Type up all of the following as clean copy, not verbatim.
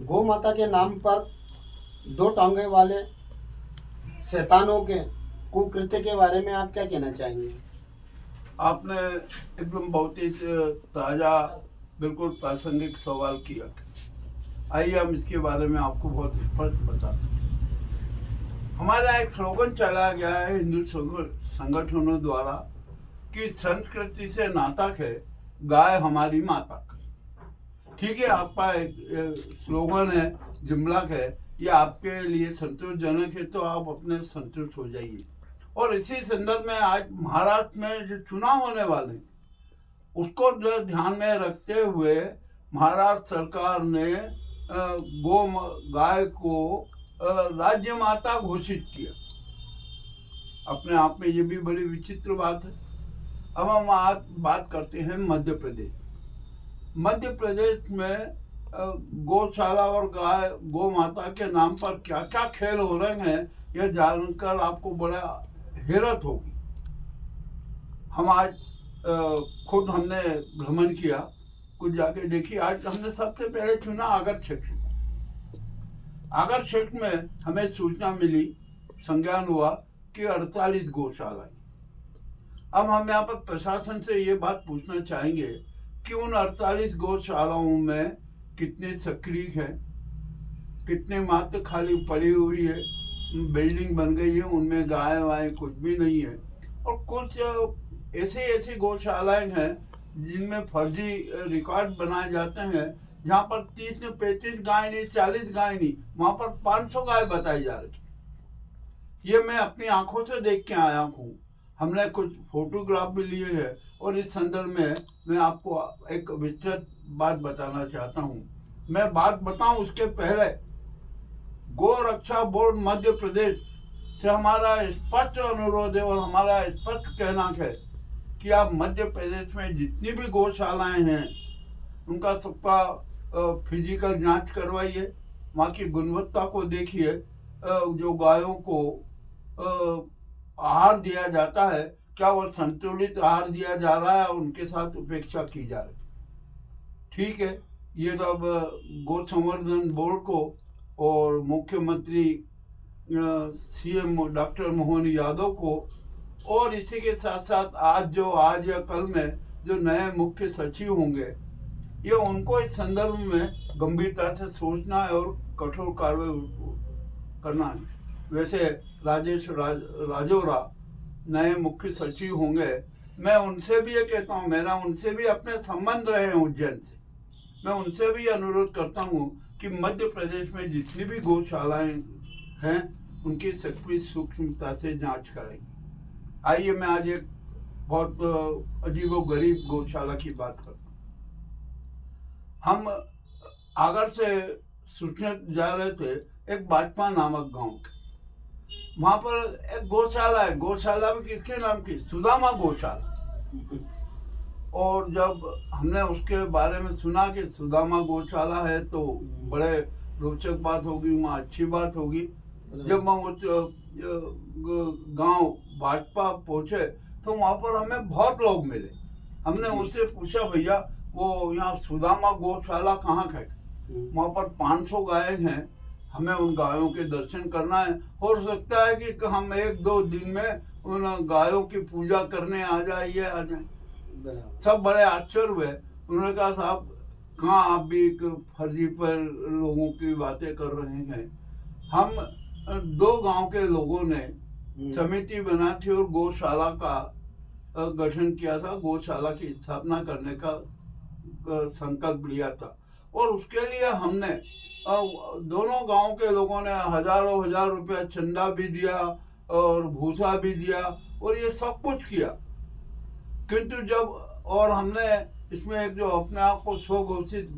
गौ माता के नाम पर दो टांगे वाले शैतानों के कुकृत्य के बारे में आप क्या कहना चाहेंगे? आपने एकदम बहुत ही ताज़ा बिल्कुल प्रासंगिक सवाल किया। आइए हम इसके बारे में आपको बहुत स्पष्ट बताते हैं। हमारे यहाँ एक स्लोगन चलाया गया है हिंदू संगठनों द्वारा कि संस्कृति से नाता है, गाय हमारी माता। ठीक है, आपका एक स्लोगन है, जुमला है, ये आपके लिए संतोषजनक है तो आप अपने संतुष्ट हो जाइए। और इसी संदर्भ में आज महाराष्ट्र में जो चुनाव होने वाले हैं उसको जो ध्यान में रखते हुए महाराष्ट्र सरकार ने गाय को राज्य माता घोषित किया। अपने आप में ये भी बड़ी विचित्र बात है। अब हम आज बात करते हैं मध्य प्रदेश। मध्य प्रदेश में गौशाला और गाय गौ माता के नाम पर क्या क्या खेल हो रहे हैं यह जानकर आपको बड़ा हैरत होगी। हम आज खुद हमने भ्रमण किया, कुछ जाके देखी। आज हमने सबसे पहले चुना आगर क्षेत्र। आगर क्षेत्र में हमें सूचना मिली, संज्ञान हुआ कि 48 गौशालाएं। अब हम यहाँ पर प्रशासन से ये बात पूछना चाहेंगे कि उन 48 गौशालाओं में कितने सक्रिय हैं, कितने मात्र खाली पड़ी हुई है, बिल्डिंग बन गई है, उनमें गाय वाय कुछ भी नहीं है। और कुछ ऐसी गौशालाएं हैं जिनमें फर्जी रिकॉर्ड बनाए जाते हैं, जहाँ पर 30 से 35 गाय नहीं, 40 गाय नहीं, वहाँ पर 500 गाय बताई जा रही। ये मैं अपनी आंखों से देख के आया हूँ। हमने कुछ फोटोग्राफ भी लिए हैं और इस संदर्भ में मैं आपको एक विस्तृत बात बताना चाहता हूँ। मैं बात बताऊँ उसके पहले गौ रक्षा बोर्ड मध्य प्रदेश से हमारा स्पष्ट अनुरोध है और हमारा स्पष्ट कहना है कि आप मध्य प्रदेश में जितनी भी गौशालाएं हैं उनका सबका फिजिकल जांच करवाइए, वहाँ की गुणवत्ता को देखिए। जो गायों को आहार दिया जाता है, क्या वह संतुलित आहार दिया जा रहा है, उनके साथ उपेक्षा की जा रही है। ठीक है, ये तो अब गौ संवर्धन बोर्ड को और मुख्यमंत्री सीएम डॉक्टर मोहन यादव को और इसी के साथ साथ आज या कल में जो नए मुख्य सचिव होंगे, ये उनको इस संदर्भ में गंभीरता से सोचना है और कठोर कार्रवाई करना है। वैसे राजेश राजौरा नए मुख्य सचिव होंगे, मैं उनसे भी ये कहता हूँ, मेरा उनसे भी अपने संबंध रहे हैं उज्जैन से, मैं उनसे भी अनुरोध करता हूँ कि मध्य प्रदेश में जितनी भी गौशालाएं हैं उनकी सख्ती सूक्ष्मता से जांच करेंगे। आइए मैं आज एक बहुत अजीबोगरीब गौशाला की बात करता हूँ। हम आगर से सूचना जा रहे थे एक बाजपा नामक गांव के, वहां पर एक गौशाला है। गौशाला भी किसके नाम की? सुदामा गौशाला। और जब हमने उसके बारे में सुना कि सुदामा गौशाला है तो बड़े रोचक बात होगी, वहाँ अच्छी बात होगी। जब हम उस गांव भाजपा पहुंचे तो वहाँ पर हमें बहुत लोग मिले। हमने उससे पूछा, भैया वो यहाँ सुदामा गौशाला कहाँ है? वहाँ पर 500 गायें हैं, हमें उन गायों के दर्शन करना है। हो सकता है कि हम 1-2 दिन में उन गायों की पूजा करने आ जाए। सब बड़े आश्चर्य हुए। उन्होंने कहा, साहब कहाँ आप भी एक फर्जी पर लोगों की बातें कर रहे हैं। हम 2 गांव के लोगों ने समिति बना थी और गौशाला का गठन किया था, गौशाला की स्थापना करने का संकल्प लिया था। और उसके लिए हमने दोनों गांव के लोगों ने हजारों हजार रुपया चंदा भी दिया और भूसा भी दिया और ये सब कुछ किया। किंतु जब और हमने इसमें एक जो अपने आप को स्वघोषित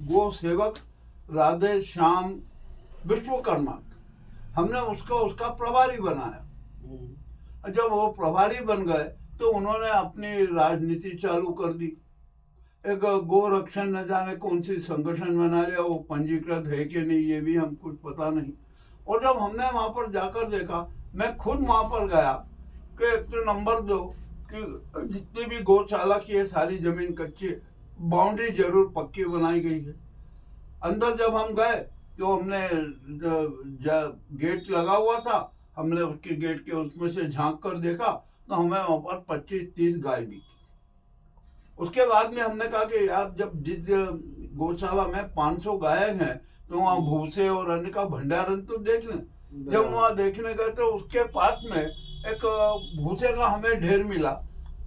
गो सेवक राधे श्याम विश्वकर्मा, हमने उसका प्रभारी बनाया। जब वो प्रभारी बन गए तो उन्होंने अपनी राजनीति चालू कर दी। एक गो रक्षण न जाने कौन सी संगठन बना लिया, वो पंजीकृत है कि नहीं ये भी हम कुछ पता नहीं। और जब हमने वहां पर जाकर देखा, मैं खुद वहां पर गया कि एक तो नंबर 2 कि जितनी भी गौशाला की है सारी जमीन कच्ची, बाउंड्री जरूर पक्की बनाई गई है। अंदर जब हम गए तो हमने गेट लगा हुआ था, हमने उसके गेट के उसमें से झांक कर देखा तो हमें वहां पर 25-30 गाय दिखी। उसके बाद में हमने कहा कि यार जब जिस गौशाला में 500 गाय हैं तो वहाँ भूसे और अन्य का भंडारण तो देख लें। जब वहाँ देखने गए तो उसके पास में एक भूसे का हमें ढेर मिला,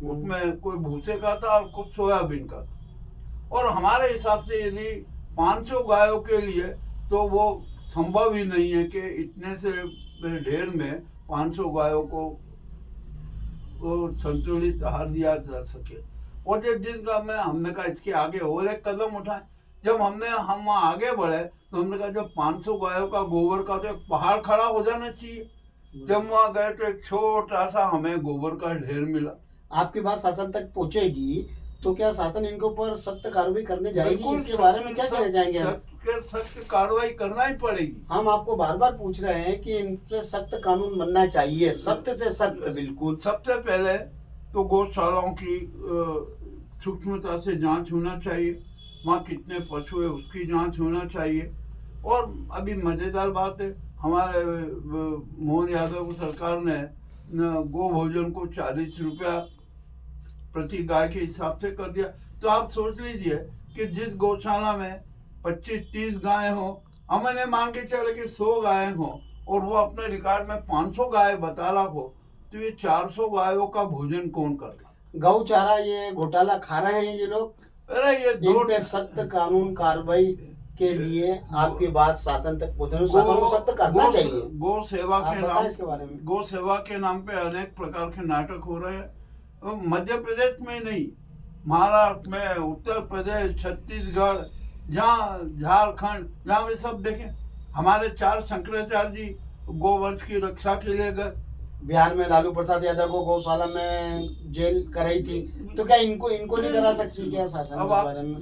उसमें कोई भूसे का था और कुछ सोयाबीन का था। और हमारे हिसाब से यदि 500 गायों के लिए तो वो संभव ही नहीं है कि इतने से ढेर में 500 गायों को संतुलित आहार दिया जा सके। और जिस गाँव में हमने कहा इसके आगे और एक कदम उठाएं। जब हम वहाँ आगे बढ़े तो हमने कहा जब 500 गायों का गोबर का तो एक पहाड़ खड़ा हो जाना चाहिए। जब वहाँ गए तो एक छोटा सा हमें गोबर का ढेर मिला। आपकी बात शासन तक पहुंचेगी तो क्या शासन इनके ऊपर सख्त कार्रवाई करने जाएगी? बिल्कुल, इसके बारे में क्या कहना चाहेंगे आप? सख्त कार्रवाई करना ही पड़ेगी। हम आपको बार बार पूछ रहे हैं कि इन पे सख्त कानून बनना चाहिए, सख्त से सख्त। बिल्कुल। सबसे पहले तो गौशालाओं की सूक्ष्मता से जांच होना चाहिए, वहाँ कितने पशु है उसकी जांच होना चाहिए। और अभी मजेदार बात है, हमारे मोहन यादव सरकार ने गो भोजन को 40 रुपया प्रति गाय के हिसाब से कर दिया। तो आप सोच लीजिए कि जिस गौशाला में 25-30 गाय हो, हमने मान के चले कि 100 गाय हो और वो अपने रिकॉर्ड में 500 गाय बता रहा हो, तो ये 400 गायों का भोजन कौन कर रहा? गौचारा ये घोटाला खा रहे हैं ये लोग। अरे ये इन पे सख्त कानून कार्रवाई के लिए आपकी बात शासन तक पहुंचने, शासन को सख्त करना चाहिए। गौ सेवा के नाम, इसके बारे में गौ सेवा के नाम पे अनेक प्रकार के नाटक हो रहे हैं। मध्य प्रदेश में नहीं, महाराष्ट्र में, उत्तर प्रदेश, छत्तीसगढ़, जहाँ झारखंड, जहाँ भी सब देखें। हमारे 4 शंकराचार्य जी गोवंश की रक्षा के लिए गए। बिहार में लालू प्रसाद यादव को गौशाला में जेल कराई थी, तो क्या इनको नहीं करा सकती क्या शासन? अब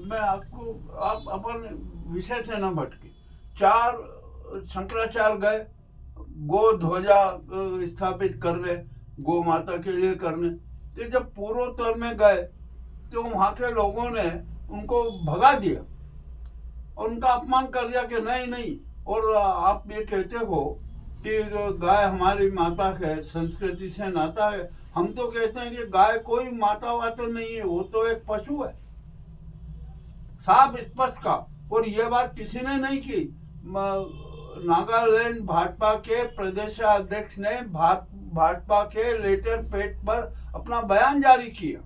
मैं आपको आप अपन विषय से न भटके। 4 शंकराचार्य गए गो ध्वजा स्थापित करने, गो माता के लिए करने। तो जब पूर्वोत्तर में गए तो वहाँ के लोगों ने उनको भगा दिया और उनका अपमान कर दिया कि नहीं। और आप ये कहते हो कि गाय हमारी माता है, संस्कृति से नाता है। हम तो कहते हैं कि गाय कोई माता वाता नहीं है, वो तो एक पशु है, साफ स्पष्ट का। और यह बात किसी ने नहीं की। नागालैंड भाजपा के प्रदेश अध्यक्ष ने भाजपा के लेटर पैड पर अपना बयान जारी किया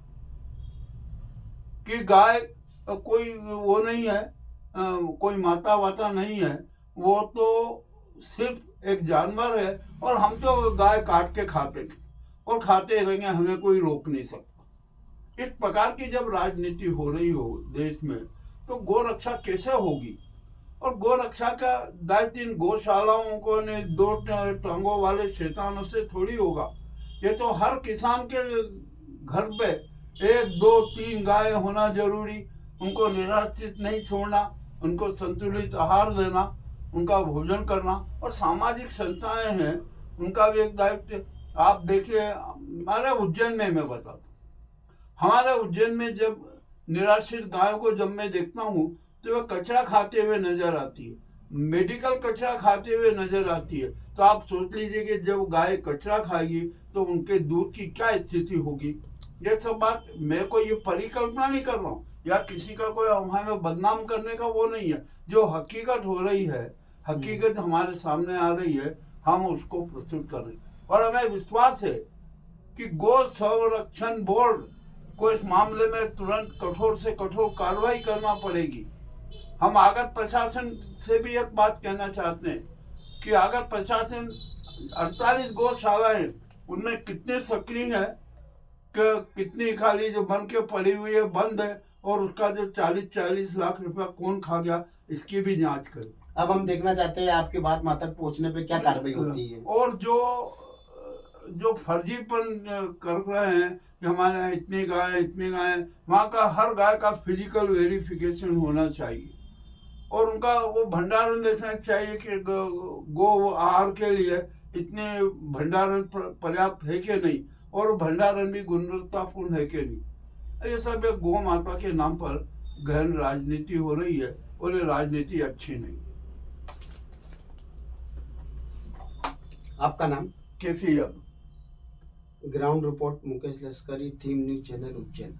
कि गाय कोई वो नहीं है, कोई माता वाता नहीं है, वो तो सिर्फ एक जानवर है और हम तो गाय काट के खाते थे और खाते रहेंगे, हमें कोई रोक नहीं सकता। इस प्रकार की जब राजनीति हो रही हो देश में तो गौ रक्षा कैसे होगी? और गौ रक्षा का दायित्व इन गौशालाओं को ने 2 टांगों वाले शैतानों से थोड़ी होगा। ये तो हर किसान के घर पे 1, 2, 3 गाय होना जरूरी, उनको निराश्रित नहीं छोड़ना, उनको संतुलित आहार देना, उनका भोजन करना। और सामाजिक संस्थाएं हैं, उनका भी एक दायित्व। आप देखिए हमारे उज्जैन में, मैं बताता हूँ, हमारे उज्जैन में जब निराश्रित गायों को जब मैं देखता हूँ तो वह कचरा खाते हुए नजर आती है, मेडिकल कचरा खाते हुए नजर आती है। तो आप सोच लीजिए कि जब गाय कचरा खाएगी तो उनके दूध की क्या स्थिति होगी। ये सब बात मैं कोई ये परिकल्पना नहीं कर रहा हूँ या किसी का कोई हमें बदनाम करने का वो नहीं है। जो हकीकत हो रही है, हकीकत हमारे सामने आ रही है, हम उसको प्रस्तुत कर रहे हैं। और हमें विश्वास है कि गौ संरक्षण बोर्ड को इस मामले में तुरंत कठोर से कठोर कार्रवाई करना पड़ेगी। हम आगत प्रशासन से भी एक बात कहना चाहते हैं कि अगर प्रशासन 48 गौशालाएं, उनमें कितने सक्रिय है, कितनी खाली जो बन के पड़ी हुई है, बंद है, और उसका जो 40-40 लाख रुपया कौन खा गया, इसकी भी जांच करें। अब हम देखना चाहते हैं आपकी बात माता तक पहुंचने पे क्या कार्रवाई होती है। और जो फर्जीपन कर रहे हैं कि हमारे यहाँ इतनी गाय, वहाँ का हर गाय का फिजिकल वेरिफिकेशन होना चाहिए और उनका वो भंडारण देखना चाहिए कि गो आहार के लिए इतने भंडारण पर्याप्त है कि नहीं, और भंडारण भी गुणवत्तापूर्ण है कि नहीं। ये सब एक गौ माता के नाम पर गहन राजनीति हो रही है और ये राजनीति अच्छी नहीं। आपका नाम? कैसी अब ग्राउंड रिपोर्ट मुकेश लश्करी, थीम न्यूज चैनल उज्जैन।